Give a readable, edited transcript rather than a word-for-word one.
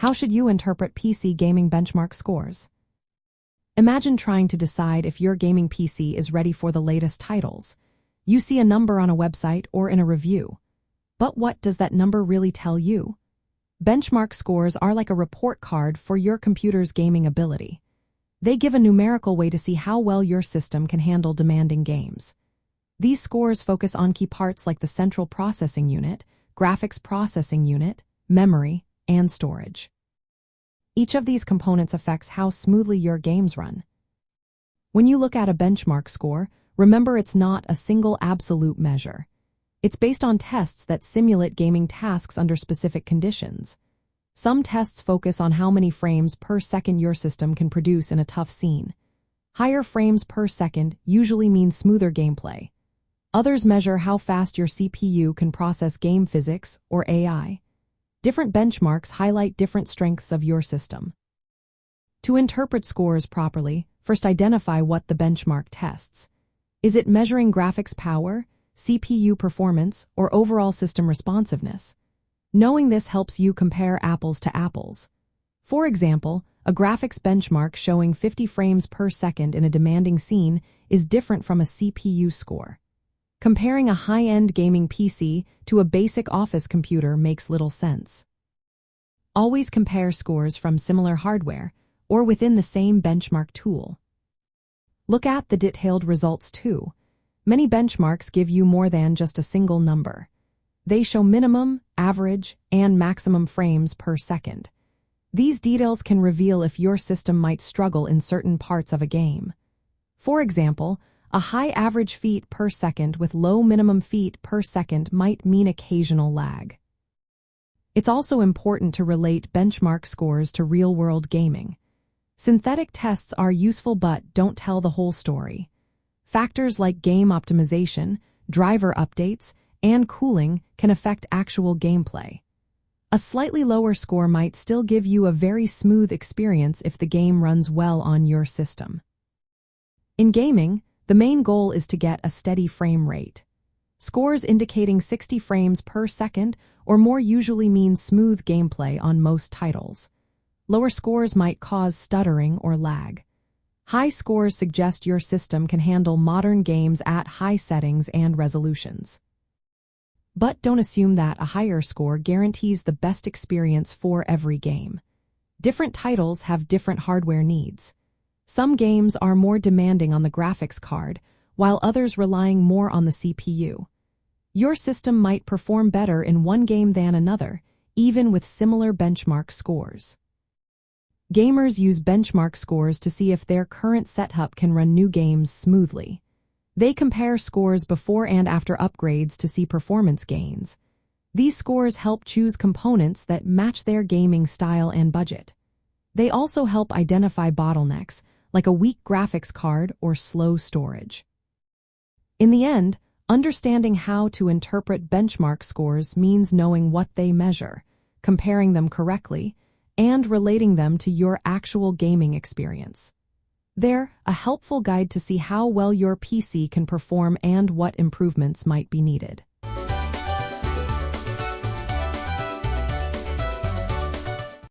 How should you interpret PC gaming benchmark scores? Imagine trying to decide if your gaming PC is ready for the latest titles. You see a number on a website or in a review. But what does that number really tell you? Benchmark scores are like a report card for your computer's gaming ability. They give a numerical way to see how well your system can handle demanding games. These scores focus on key parts like the central processing unit, graphics processing unit, memory, and storage. Each of these components affects how smoothly your games run. When you look at a benchmark score, remember it's not a single absolute measure. It's based on tests that simulate gaming tasks under specific conditions. Some tests focus on how many frames per second your system can produce in a tough scene. Higher frames per second usually mean smoother gameplay. Others measure how fast your CPU can process game physics or AI. Different benchmarks highlight different strengths of your system. To interpret scores properly, first identify what the benchmark tests. Is it measuring graphics power, CPU performance, or overall system responsiveness? Knowing this helps you compare apples to apples. For example, a graphics benchmark showing 50 frames per second in a demanding scene is different from a CPU score. Comparing a high-end gaming PC to a basic office computer makes little sense. Always compare scores from similar hardware or within the same benchmark tool. Look at the detailed results too. Many benchmarks give you more than just a single number. They show minimum, average, and maximum frames per second. These details can reveal if your system might struggle in certain parts of a game. For example, a high average feet per second with low minimum feet per second might mean occasional lag. It's also important to relate benchmark scores to real-world gaming. Synthetic tests are useful but don't tell the whole story. Factors like game optimization, driver updates, and cooling can affect actual gameplay. A slightly lower score might still give you a very smooth experience if the game runs well on your system. In gaming, the main goal is to get a steady frame rate. Scores indicating 60 frames per second or more usually mean smooth gameplay on most titles. Lower scores might cause stuttering or lag. High scores suggest your system can handle modern games at high settings and resolutions. But don't assume that a higher score guarantees the best experience for every game. Different titles have different hardware needs. Some games are more demanding on the graphics card, while others relying more on the CPU. Your system might perform better in one game than another, even with similar benchmark scores. Gamers use benchmark scores to see if their current setup can run new games smoothly. They compare scores before and after upgrades to see performance gains. These scores help choose components that match their gaming style and budget. They also help identify bottlenecks, like a weak graphics card or slow storage. In the end, understanding how to interpret benchmark scores means knowing what they measure, comparing them correctly, and relating them to your actual gaming experience. They're a helpful guide to see how well your PC can perform and what improvements might be needed.